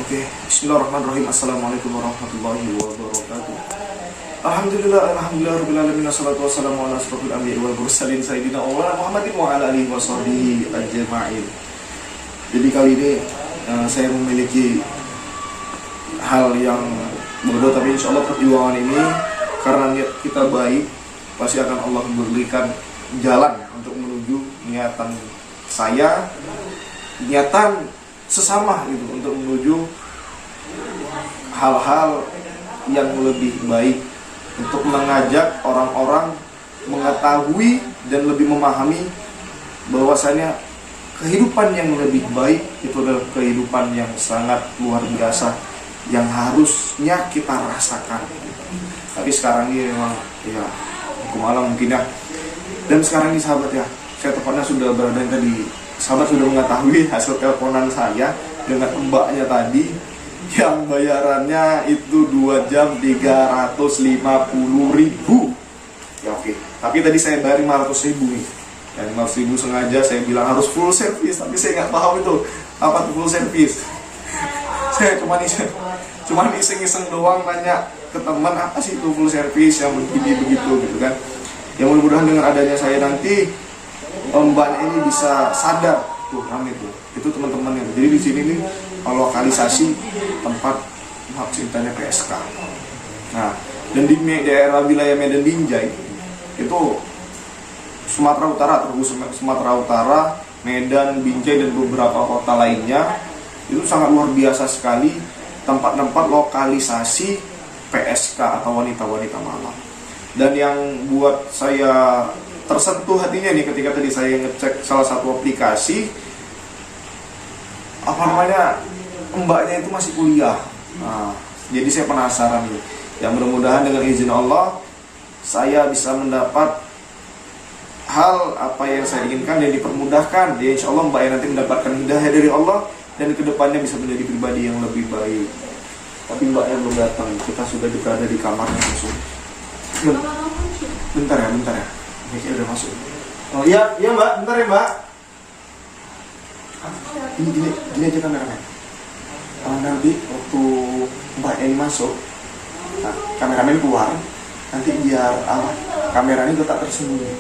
Oke, Bismillahirrahmanirrahim. Assalamualaikum warahmatullahi wabarakatuh. Alhamdulillahirrahmanirrahim. Assalatu wassalamu ala asrofil anbiya'i wal mursalin Sayyidina Muhammadin wa ala alihi wa sahbihi ajma'in. Jadi kali ini saya memiliki hal yang bodoh, tapi insya Allah perjuangan ini karena niat kita baik, pasti akan Allah memberikan jalan untuk menuju niatan saya, niatan sesama gitu, untuk menuju hal-hal yang lebih baik, untuk mengajak orang-orang mengetahui dan lebih memahami bahwasanya kehidupan yang lebih baik itu adalah kehidupan yang sangat luar biasa yang harusnya kita rasakan. Tapi sekarang ini memang ya hukum alam mungkin ya. Dan sekarang ini sahabat ya, saya tepatnya sudah berada tadi. Sahabat sudah mengetahui hasil teleponan saya dengan mbaknya tadi yang bayarannya itu 2 jam 350.000. Ya oke. Tapi tadi saya bayar 500.000 nih. Dan 500.000 sengaja saya bilang harus full service, tapi saya nggak tahu itu apa tuh full service. Saya cuma iseng-iseng doang nanya ke teman apa sih itu full service yang begini begitu gitu kan. Yang mudah-mudahan dengan adanya saya nanti mbaknya ini bisa sadar tuh rame tuh itu teman-temannya. Jadi di sini nih lokalisasi tempat hak ciptanya PSK. Nah, dan di daerah wilayah Medan Binjai itu Sumatera Utara, terus Sumatera Utara, Medan, Binjai dan beberapa kota lainnya itu sangat luar biasa sekali tempat-tempat lokalisasi PSK atau wanita-wanita malam. Dan yang buat saya tersentuh hatinya nih ketika tadi saya ngecek salah satu aplikasi, mbaknya itu masih kuliah. Nah, jadi saya penasaran nih. Ya mudah-mudahan dengan izin Allah saya bisa mendapat hal apa yang saya inginkan dan dipermudahkan. Ya insya Allah mbaknya nanti mendapatkan hidayah dari Allah dan kedepannya bisa menjadi pribadi yang lebih baik. Tapi mbaknya belum datang. Kita sudah berada di kamarnya langsung. Bentar ya. Ini udah masuk. Oh iya mbak, bentar ya mbak. Gini aja kameramen. Nanti waktu mbak ini masuk, nah, kameramen keluar. Nanti biar kameranya tetap tersembunyi.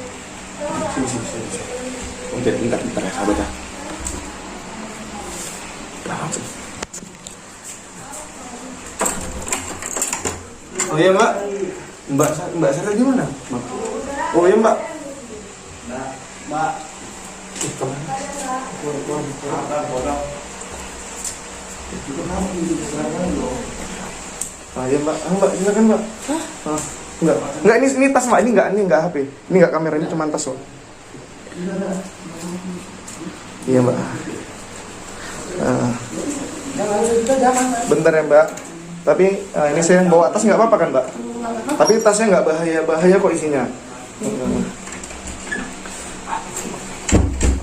Sini. Bentar ya sahabat ya. Langsung. Oh iya mbak. Mbak saya gimana? Oh iya mbak. Mbak. Ah ya mbak, silakan mbak. Hah? Enggak, ini tas mbak, ini enggak HP. Ini enggak kamera, ini cuma tas loh. Iya mbak. Bentar ya mbak. Tapi ini saya bawa tas nggak apa-apa kan mbak? Tapi tasnya nggak bahaya kok isinya.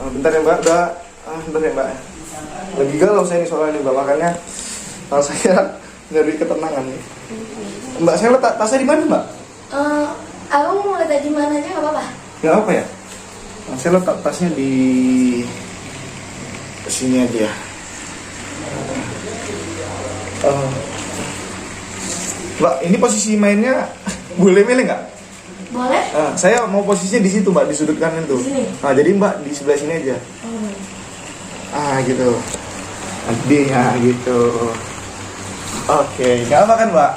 Bentar ya mbak, bentar ya mbak. Lagi galau saya nih soalnya mbak, makanya saya nyari ketenangan nih. Mbak, saya letak tasnya di mana mbak? Abang mau letak di mana aja nggak apa-apa? Nggak apa ya? Saya letak tasnya di sini aja ya. Mbak, ini posisi mainnya boleh milih nggak? Boleh. Saya mau posisinya di situ mbak, di sudut kanan tuh. Nah jadi mbak di sebelah sini aja. Gitu. Nanti gitu. Oke, nggak apa kan mbak?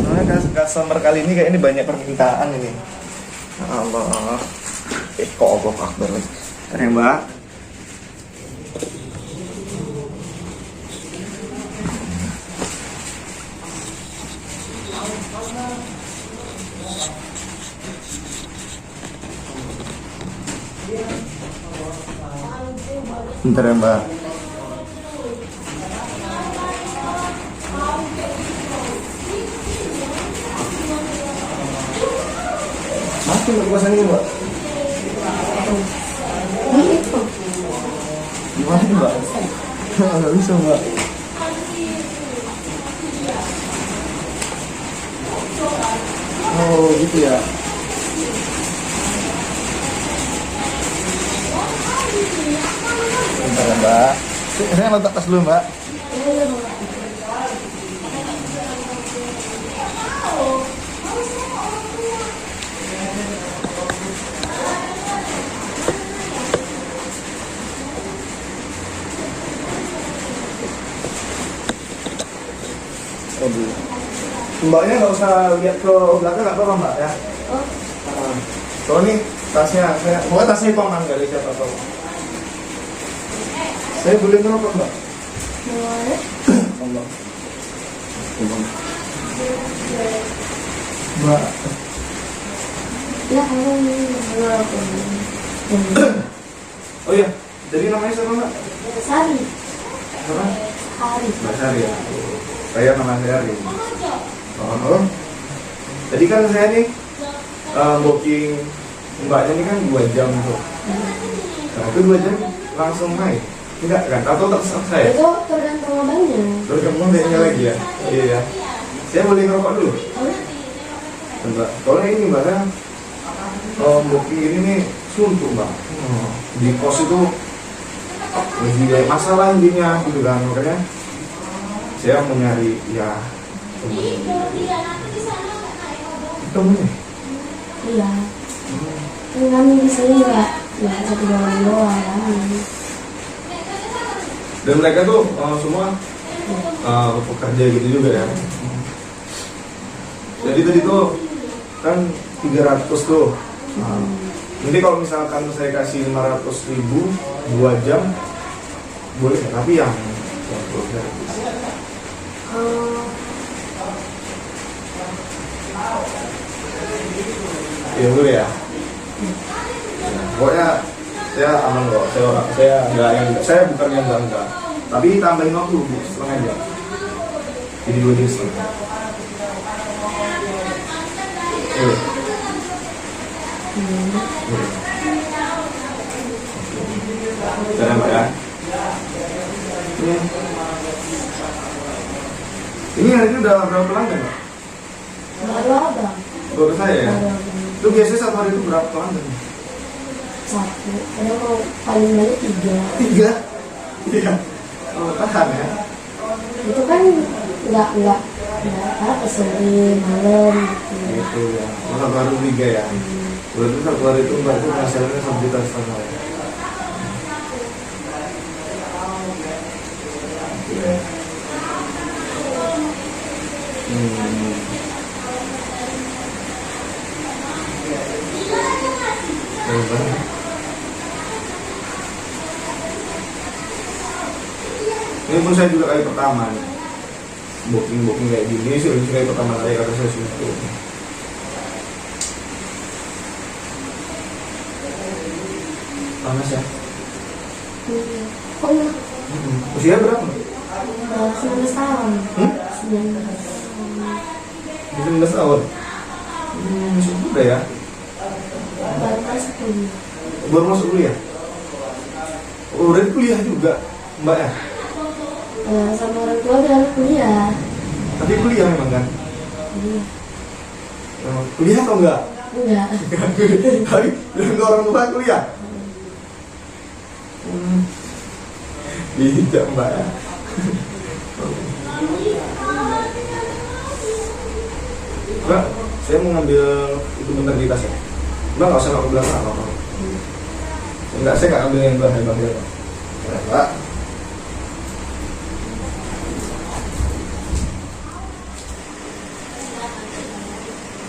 Soalnya customer kali ini kayak ini banyak permintaan ini. Allah. Kok Allah Akbar lagi. Bentar ya mbak. Bentar ya mbak. Mati mbak pasangnya mbak. Gimana nih mbak? Nggak bisa mbak. Oh gitu ya. Bentar ya mbak. Saya letak tas dulu mbak. Bu. Mbaknya nggak usah lihat ke belakang, nggak apa-apa mbak ya. Oh, Soalnya nih tasnya, pokoknya tasnya itu aman, nggak ada siapa tahu. Saya boleh ngerokok mbak? boleh. Allah. Mbak, Ya, kamu ngerokok. oh iya, jadi namanya siapa mbak? Sari. Siapa? Hari. Mbak Sari ya. Saya nama saya Ari. Oh. Jadi kan saya nih booking mbaknya ini kan 2 jam tuh. Nah itu 2 jam langsung naik. Enggak kan? Atau terserah saya? Itu tergantung abangnya. Terus kamu naiknya lagi ya? Iya ya. Saya boleh ngerokok dulu? Oh, Mbak, soalnya ini mbak kan booking ini nih suntuk mbak. Di kos itu lagi banyak masalah intinya gitu kan, makanya saya mau nyari ya temennya. iya. Kan kami di sini nggak satu orang doang kami. Dan mereka tuh semua pekerja gitu juga ya. Jadi tadi tuh kan 300 tuh. Nanti kalau misalkan saya kasih 500.000 2 jam boleh nggak? Tapi yang full service. Iya dulu ya. Pokoknya saya aman kok. Saya nggak yang saya bukan yang enggak. Tapi tambahin waktu Bu, setengah jam. Jadi 2 jam setengah. Jangan mbak ya. Ini hari ini udah berapa pelanggan mbak? Baru abang. Baru saya ya. Baru abang. Itu biasanya satu hari itu berapa pelanggan? 1. Ada mau paling banyak 3. 3. Iya. Oh, tahan ya. Itu kan nggak apa sore malam gitu. Gitu ya. Masa baru 3 ya. Berarti satu hari itu mbak itu penghasilannya 1,5 juta ya. Ini pun saya juga kali pertama nih booking kayak gini. Ini sih kali pertama saya karena saya suka. Panas ya? Oh iya. Usia berapa? 19 tahun. 19. 19 tahun. Masuk muda ya? Baru masuk kuliah. Baru masuk kuliah? Oh, udah kuliah juga mbak ya? Sama orang tua bilang kuliah. Tapi kuliah memang kan? Iya. Kuliah atau enggak? Enggak. Tapi bilang ke orang tua kuliah? Bijak mbak ya. Mbak, saya mau ngambil itu bentar di tas ya. Mbak nggak usah ke belakang apa-apa. Enggak, saya nggak ambil yang bahaya-bahaya. Mbak.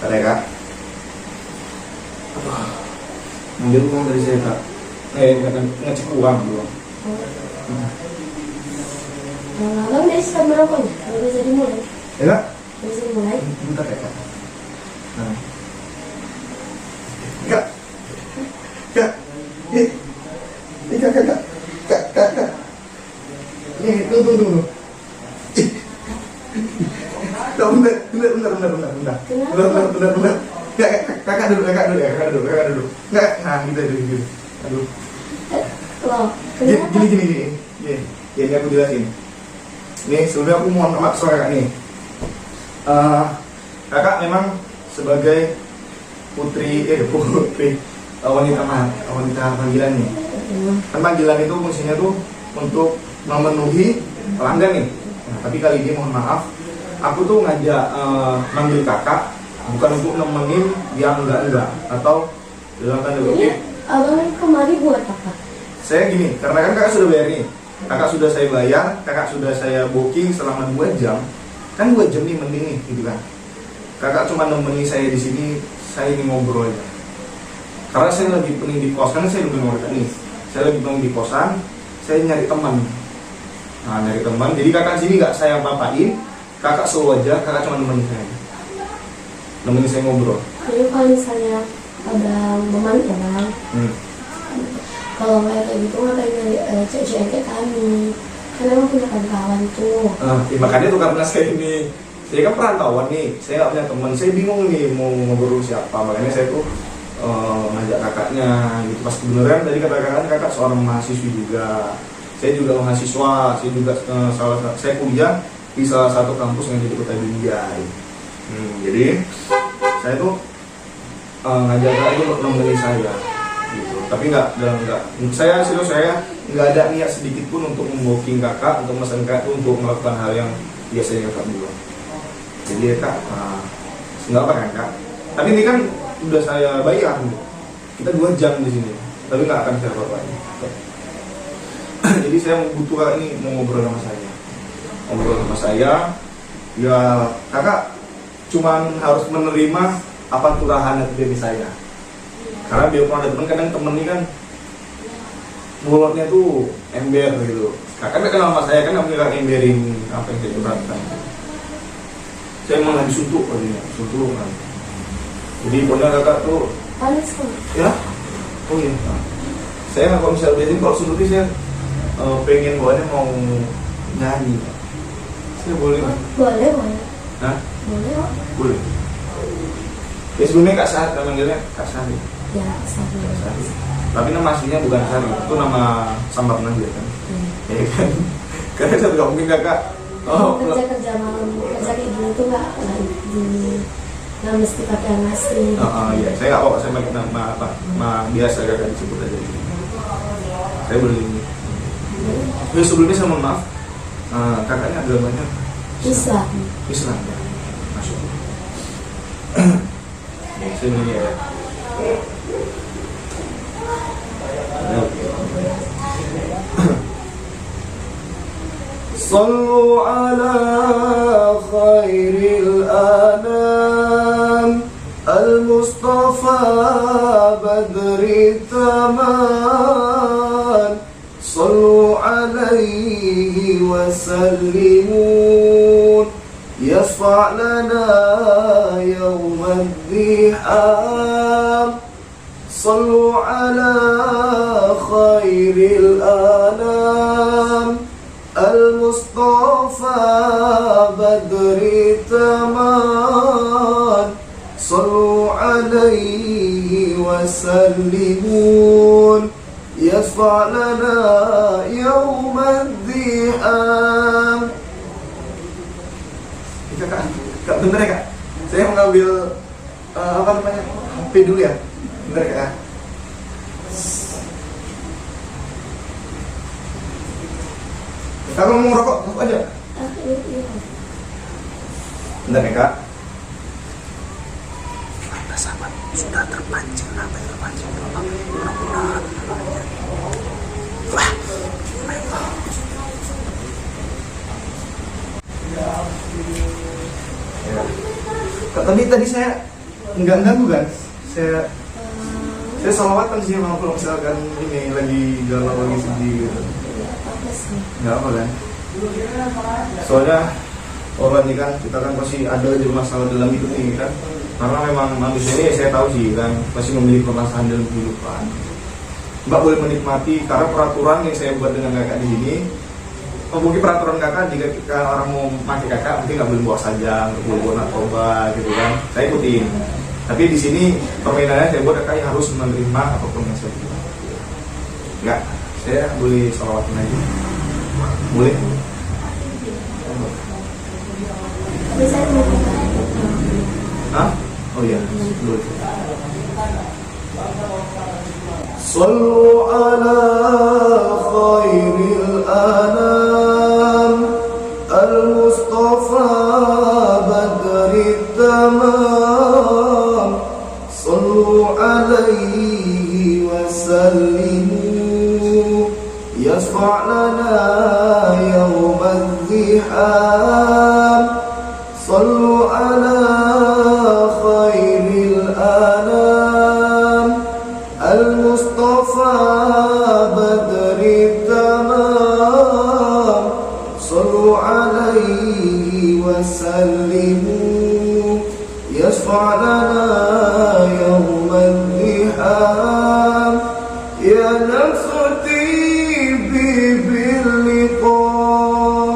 Ada ya, kak? Ambil uang dari saya kak. Ngecek uang belum. Abang dari suka merokoknya? Udah bisa dimulai? Ya kak? Udah bisa dimulai? Bentar ya kak. Nah. Kak. Kak. Kak. Nih, tunggu. Bentar. Bentar. Kakak dulu. Enggak, nah gitu. Aduh. Loh, kenapa? Gini. Ini aku jelasin. Nih, sudah aku mohon maaf soal kakak nih. Kakak memang sebagai putri wanita panggilan nih. Kan panggilan itu fungsinya tuh untuk memenuhi pelanggan nih. Nah, tapi kali ini mohon maaf, aku tuh ngajak manggil kakak bukan untuk nemenin yang enggak atau dalam tanda kutip. Abang kemari buat apa? Saya gini, karena kan kakak sudah bayar nih. Kakak sudah saya bayar, kakak sudah saya booking selama 2 jam. kan 2 jam nih mending nih gitu kan. Kakak cuma nemeni saya di sini, saya ini ngobrol aja. Karena saya lagi pening di kos, karena saya udah ngomong nih, saya lagi pening di kosan, saya nyari teman. Nah, nyari teman, jadi kakak sini nggak saya apa-apain, kakak selalu aja, kakak cuma nemenin saya, nemenin saya ngobrol. Jadi kalau misalnya ada teman ya bang, kalau kayak gitu ngapain nyari cewek-cewek kayak kami, karena emang punya kawan tuh. Makanya tuh karena saya kan perantauan nih, saya nggak punya teman, saya bingung nih mau ngobrol siapa, makanya saya tuh ngajak kakaknya gitu. Pas kebenaran tadi kata kakak seorang mahasiswi juga, saya juga mahasiswa, saya juga saya kuliah di salah satu kampus yang di Kota Binjai. Jadi saya tuh ngajak kakak itu untuk nemenin saya gitu. Tapi saya nggak ada niat sedikit pun untuk membooking kakak, untuk mesen kakak tuh untuk melakukan hal yang biasanya kakak bilang. Jadi ya kak, nggak apa kan kak? Tapi ini kan udah saya bayar, kita 2 jam di sini, tapi nggak akan saya apa-apa. Jadi saya butuh kakak ini mau ngobrol sama saya, ya kakak cuman harus menerima apa curahan dari saya. Karena biarpun ada teman, kadang temen ini kan mulutnya tuh ember gitu. Kakak kan kenal sama saya kan, nggak punya emberin apa yang saya curhatkan. Saya emang lagi suntuk kan. Jadi pokoknya kakak tuh Panas kok. ya, oh iya. Saya kalau misalnya biasanya kalau suntuk saya pengen bawaannya mau nyanyi. Saya boleh nggak? Boleh. Hah? Boleh kok. Boleh. Ya sebelumnya Kak Sari, namanya Kak Sari. Ya, Sari. Kak Sari. Tapi nama aslinya bukan Sari, itu nama sambaran aja kan. Ya kan. Karena saya nggak mungkin kakak. Kerja malam, kerja kayak gini tuh nggak mesti pakai yang asli. Iya, saya nggak apa-apa, saya pakai nama biasa kakak disebut aja. Saya boleh ini. Ya sebelumnya saya mohon maaf, kakaknya agamanya Islam. Ya. Masuk. Sini ya. Sallu ala khairil anam al-Mustafa badri taman. Sallu alaihi wa sallimun yashfa' lana yawmal diham. Sallu ala khairil anam al-Mustafa badri taman. Sallu alaihi wa sallimun yashfa' lana yawmal diham. Kak, bener ya kak? Saya mau ngambil apa namanya? HP dulu ya? Bener ya kak? Kalau mau ngerokok, rokok aja. Iya. Bentar ya kak. Anda sahabat sudah terpancing apa yang terpancing mudah-mudahan wah Ya. Kak, tadi saya nggak ganggu kan? Saya salawatan sih kalau misalkan ini lagi galau lagi sedih gitu. Apa sih? Nggak apa kan? Soalnya orang ini kan kita kan pasti ada aja masalah dalam hidup ini kan. Karena memang manusia ini saya tahu sih kan pasti memiliki permasalahan dalam kehidupan. Mbak boleh menikmati karena peraturan yang saya buat dengan kakak di sini. Mungkin peraturan kakak jika orang mau mati kakak mungkin nggak boleh bawa sajam, nggak boleh bawa narkoba gitu kan. Saya ikutin. Tapi di sini permainannya saya buat kakak yang harus menerima apapun yang saya bilang. Enggak, saya boleh salawatan aja. Boleh? Bisa mau kita. Hah? Oh iya, boleh. Sallu ala khairil anam al-Mustafa badri tamam. Sallu alaihi wa sallimu yashfa' lana yawmal diham. صلوا عليه وسلموا يشفع لنا يوم اللحام يا نفس طيبي باللقاء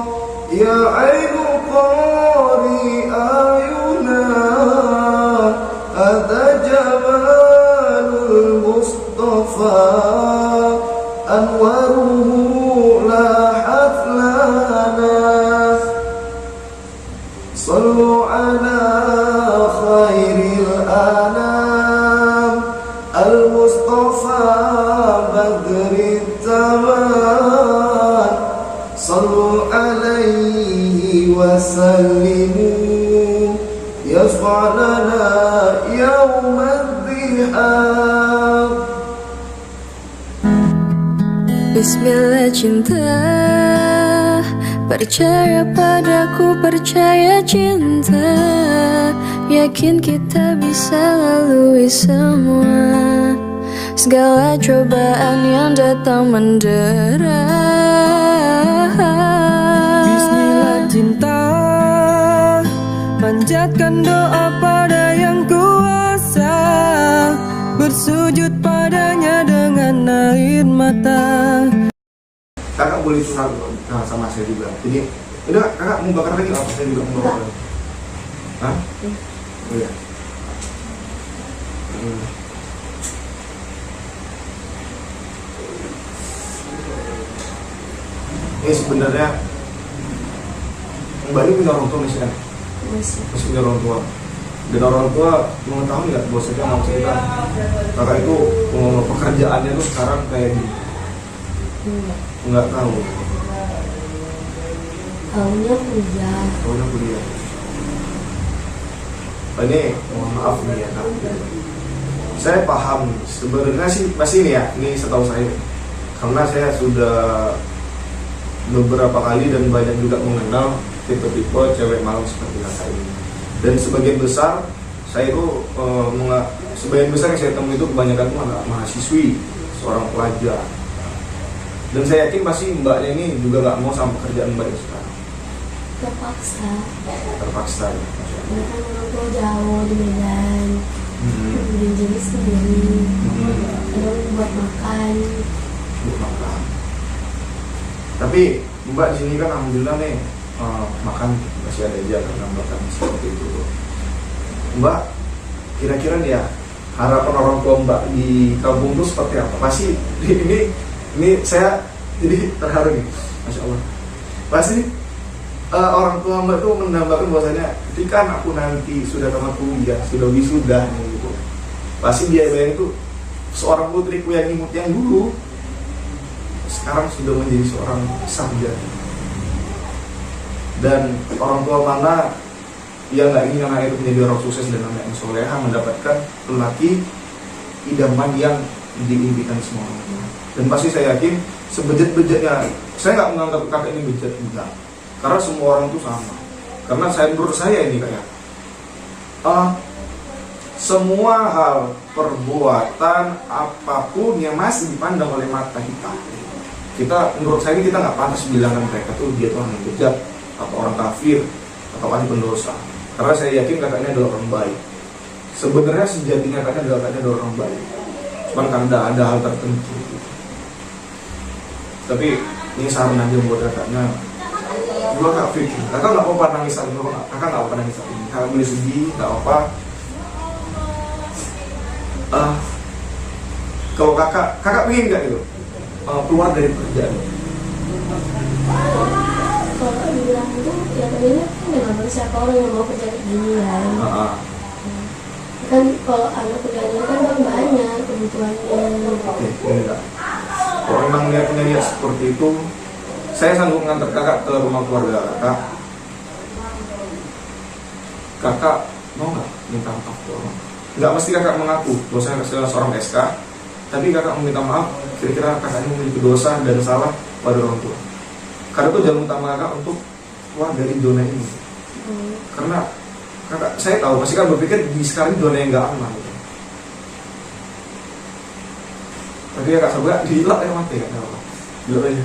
يا عين قاري أعينا هذا جمال المصطفى أنواره لاحت لنا صلوا على خير الأنام المصطفى بدر التمام صلوا عليه وسلموا يشفع لنا يوم الضحى. Bismillah cinta, percaya padaku, percaya cinta, yakin kita bisa lalui semua segala cobaan yang datang mendera. Bismillah cinta, panjatkan doa pada yang kuasa, bersujud padanya dengan air mata. Kakak boleh curhat sama saya juga. Jadi, udah kakak mau bakar lagi apa? Saya juga mau bakar. Hah? Oh iya. Sebenarnya Mbak ini punya orang tua masih kan? Masih punya orang tua. Dan orang tua mengetahui nggak bahwasanya mau cerita kakak itu pekerjaannya tuh sekarang kayak gini? Nggak tahu. Tahunya kuliah. Tahunya kuliah. Ini mohon maaf nih ya kak. Saya paham sebenarnya sih pasti ini ya. Ini setahu saya karena saya sudah beberapa kali dan banyak juga mengenal tipe-tipe cewek malam seperti kakak ini. Dan sebagian besar saya itu sebagian besar yang saya temui itu kebanyakan itu anak mahasiswi, seorang pelajar. Dan saya yakin pasti mbaknya ini juga nggak mau sama pekerjaan mbak yang sekarang. Terpaksa. Terpaksa ya. Karena kan orang tua jauh di Medan. Bikin jenis sendiri. Kadang buat makan. Buat makan. Tapi mbak di sini kan alhamdulillah nih makan masih ada aja karena mbak kan seperti itu. Mbak kira-kira nih ya harapan orang tua mbak di kampung itu seperti apa? Pasti ini saya jadi terharu nih, masya Allah. Pasti orang tua mbak itu menambahkan bahwasanya ketika anakku nanti sudah tamat kuliah, sudah wisuda gitu, pasti dia bayang itu seorang putriku yang imut yang dulu sekarang sudah menjadi seorang sarjana. Dan orang tua mana yang nggak ingin anak itu menjadi orang sukses dan anak yang soleha mendapatkan lelaki idaman yang diimpikan semua orang. Dan pasti saya yakin sebejat-bejatnya, saya nggak menganggap kakak ini bejat enggak, karena semua orang itu sama. Karena menurut saya ini kayak semua hal perbuatan apapun yang masih dipandang oleh mata kita menurut saya ini kita nggak pantas bilangkan mereka tuh dia tuh orang yang bejat atau orang kafir atau ahli pendosa. Karena saya yakin kakaknya adalah orang baik. Sebenarnya sejatinya kakaknya adalah orang baik. Cuman karena ada hal tertentu. Tapi ini saran aja buat kakaknya. Gua gak pikir, kakak gak apa-apa nangis saat ini. Kakak gak apa-apa nangis saat ini. Kakak boleh sedih, gak apa-apa. Kalau kakak pengen gak gitu keluar dari pekerjaan? Kalau dibilang itu ya tadinya kan dengan siapa orang yang mau kerja kayak gini kan. Kan kalau anak kerjanya kan banyak kebutuhannya. Oke, ini enggak. Kalau memang punya niat seperti itu, saya sanggup mengantar kakak ke rumah keluarga kakak. Kakak mau nggak minta maaf ke orang? Nggak mesti kakak mengaku bahwa saya seorang SK, tapi kakak meminta maaf. Kira-kira kakaknya memiliki dosa dan salah pada orang tua. Karena itu jalan utama kakak untuk keluar dari zona ini. Karena kakak, saya tahu pasti kan berpikir di sekarang zona yang nggak aman. Gitu. Tapi kakak sebelah dilak ya mati kan? Dilak aja.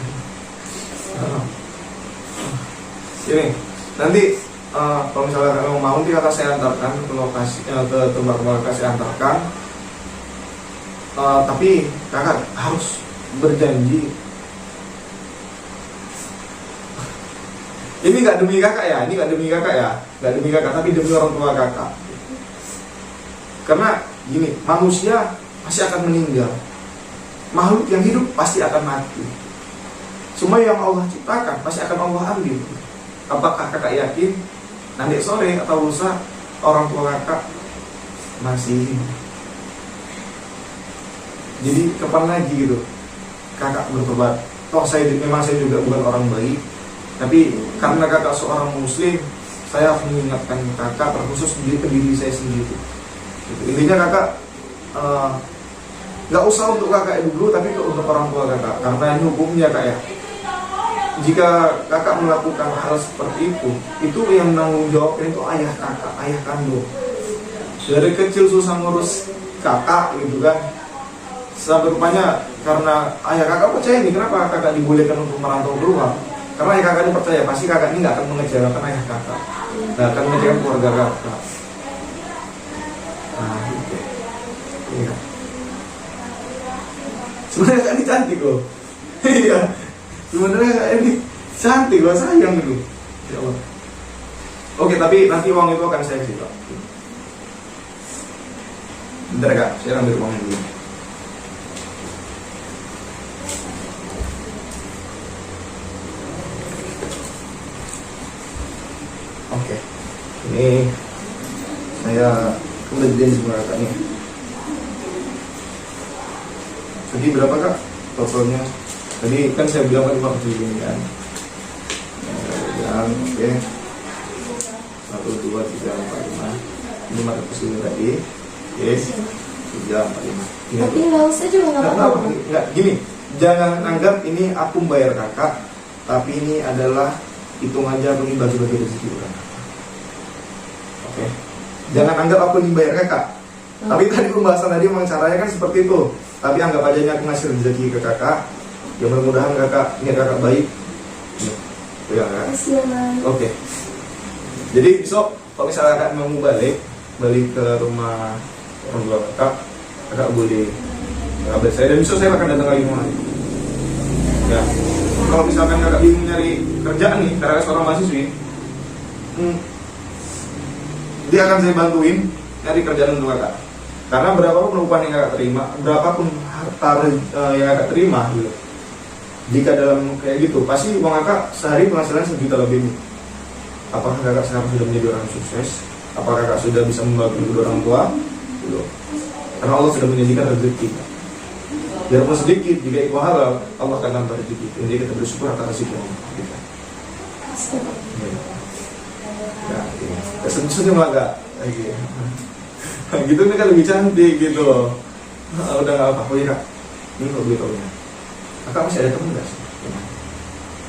Ini nanti kalau misalnya kakak mau nanti kakak saya antarkan ke lokasi ke tempat kakak saya antarkan. Tapi kakak harus berjanji. Ini nggak demi kakak ya, nggak demi kakak, tapi demi orang tua kakak. Karena gini, manusia pasti akan meninggal, makhluk yang hidup pasti akan mati. Semua yang Allah ciptakan pasti akan Allah ambil. Apakah kakak yakin nanti sore atau lusa orang tua kakak masih hidup? Jadi kapan lagi gitu kakak bertobat? Toh memang saya juga bukan orang baik, tapi karena kakak seorang muslim, saya harus mengingatkan kakak, terkhusus ke diri saya sendiri. Gitu. Intinya kakak nggak usah untuk kakak dulu, tapi untuk orang tua kakak, karena ini hukumnya kak ya. Jika kakak melakukan hal seperti itu yang menanggung jawabnya itu ayah kakak, ayah kandung. Dari kecil susah ngurus kakak gitu kan, sampai rupanya karena ayah kakak percaya nih, kenapa kakak dibolehkan untuk merantau keluar? Karena ayah kakak ini percaya pasti kakak ini nggak akan mengecewakan ayah kakak, nggak akan mengecewakan keluarga kakak. Nah, gitu. Iya. Sebenarnya kakak ini cantik loh. Iya. Sebenarnya kakak ini cantik loh, sayang gitu. Ya Allah. Oke, tapi nanti uang itu akan saya kasih Pak. Bentar kak, saya ambil uangnya dulu. Oke, ini saya udah janji sama kakak nih. Jadi berapa kak totalnya? Tadi kan saya bilang kan 50 ini kan. Oke. 1, 2, 3, 4, 5. Ini 500 ini tadi. Oke. 3, 4, 5. Tapi nggak usah juga nggak apa-apa. Nggak, gini. Jangan anggap ini aku membayar kakak, tapi ini adalah hitung aja aku ini bagi-bagi rezeki orang. Oke. Jangan anggap aku ini bayar kakak. Tapi tadi pembahasan tadi memang caranya kan seperti itu. Tapi anggap aja ini aku ngasih rezeki ke kakak. Ya mudah-mudahan kakak, niat kakak baik. Ya kan? Oke. Jadi besok kalau misalnya kakak mau balik ke rumah orang tua kakak boleh kabar saya, dan besok saya akan datang lagi rumah. Ya. Kalau misalkan kakak bingung nyari kerjaan nih, karena seorang mahasiswi, dia akan saya bantuin nyari kerjaan untuk kakak. Karena berapapun upah yang kakak terima, berapapun harta yang kakak terima, gitu. Jika dalam kayak gitu, pasti uang kakak sehari penghasilan 1 juta lebih. Apakah kakak sekarang sudah menjadi orang sukses? Apakah kakak sudah bisa membantu kedua orang tua? Belum. Karena Allah sudah menjanjikan rezeki. Biarpun sedikit, jika itu halal, Allah akan tambah rezeki. Jadi kita bersyukur atas rezeki kita. Ya, kesentuh malah gak lagi. Gitu nih kan lebih cantik gitu loh. Udah gak apa-apa ya kak. Ini kalau boleh tahu ya. Kakak masih ada temen gak sih?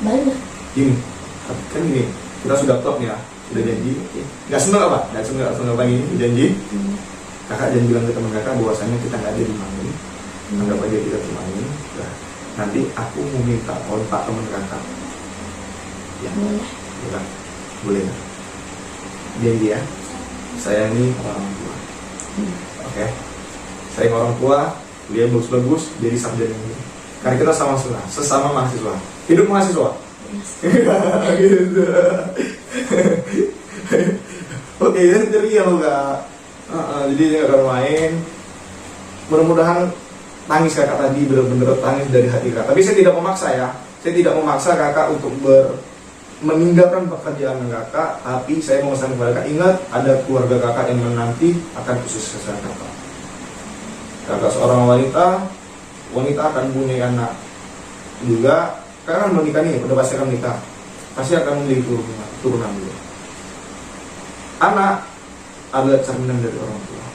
Banyak. Gini, kan gini, kita sudah top nih ya, sudah janji. Gak seneng apa? Gak seneng apa ini, janji. Kakak jangan bilang ke teman kakak bahwasanya kita gak ada di mana. Anggap aja kita cuma ini. Nah, nanti aku mau minta kontak teman kakak. Ya, boleh. Boleh gak? Janji ya. Saya ini orang tua. Oke. Saya orang tua, dia bagus-bagus, jadi sarjana ini. Karena kita sesama mahasiswa. Hidup mahasiswa. Gitu. Oke, ini ceria loh kak. Jadi dia akan main. Mudah-mudahan tangis kakak tadi benar-benar tangis dari hati kakak. Tapi saya tidak memaksa ya. Saya tidak memaksa kakak untuk meninggalkan pekerjaan kakak. Tapi saya memesan kepada kakak, ingat ada keluarga kakak yang menanti akan khusus kesehatan kakak. Kakak seorang wanita akan punya anak juga. Karena kan menikah nih, udah pasti akan menikah, pasti akan memiliki turunan juga. Anak adalah cerminan dari orang tua.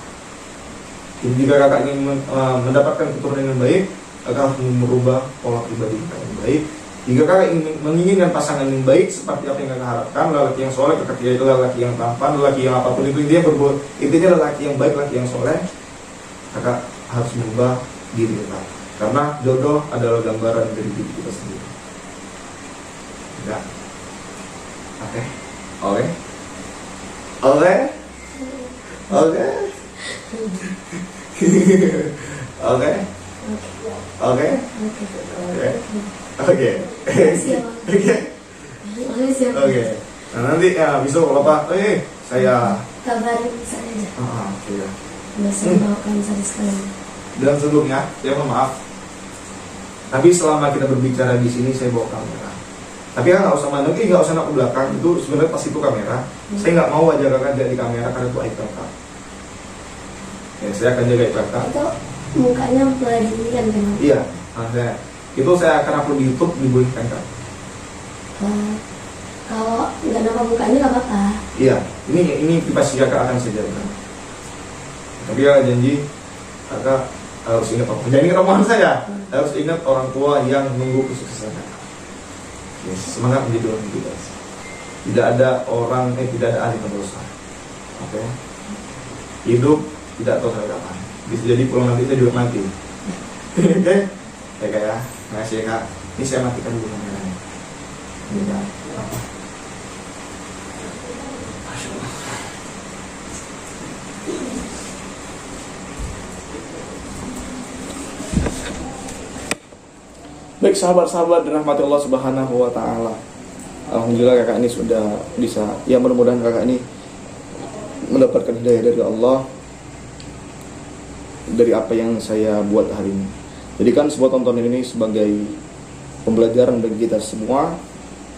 Jika kakak ingin mendapatkan keturunan yang baik, kakak harus merubah pola pribadi kakak yang baik. Jika kakak menginginkan pasangan yang baik seperti apa yang kakak harapkan, lelaki yang soleh, ketika itu lelaki yang tampan, lelaki yang apapun itu, intinya lelaki yang baik, lelaki yang soleh, kakak harus merubah diri kakak. Karena jodoh adalah gambaran dari diri kita sendiri. Ya. Oke. Oke. Oke. Oke. Oke. Oke. Oke. Oke. Oke. Makasih ya, Bang. Oke. Makasih ya, Bang. Oke. Nah, nanti ya besok kalau Pak, saya Kabarin saya aja. iya. Biasa bawakan saya sekalian. Dan sebelumnya, saya mohon maaf. Tapi selama kita berbicara di sini, saya bawa kamera. Tapi kan nggak usah mandang, nggak usah nak ke belakang. Itu sebenarnya pas itu kamera. Saya nggak mau wajah kakak jadi di kamera karena itu aib kakak. Ya, saya akan jaga aib kakak. Itu mukanya boleh diberikan kan? Iya, itu saya akan upload di YouTube dibolehkan kan. Kalau nggak nampak mukanya nggak apa-apa. Iya, ini privasi kakak akan saya jaga. Tapi ya janji kakak harus ingat apa? Jangan ingat omongan saya. Harus ingat orang tua yang menunggu kesuksesan kakak. Yes, semangat menjadi orang kita. Tidak ada orang, tidak ada ahli pendosa. Oke. Hidup tidak tahu sampai kapan. Bisa jadi pulang nanti saya juga mati. Oke. Ya kak ya. Makasih ya kak. Ini saya matikan dulu kameranya. Ini kak. Masya Allah. Baik sahabat-sahabat dirahmati Allah Subhanahu wa taala. Alhamdulillah kakak ini sudah bisa, ya mudah-mudahan kakak ini mendapatkan hidayah dari Allah dari apa yang saya buat hari ini. Jadikan sebuah tontonan ini sebagai pembelajaran bagi kita semua.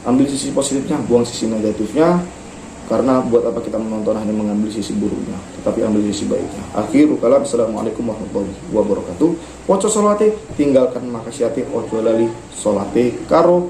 Ambil sisi positifnya, buang sisi negatifnya. Karena buat apa kita menonton hanya mengambil sisi buruknya, tetapi ambil sisi baiknya. Akhirul kalam, assalamualaikum warahmatullahi wabarakatuh. Waco solate, tinggalkan makasihati, ojo lali solate karo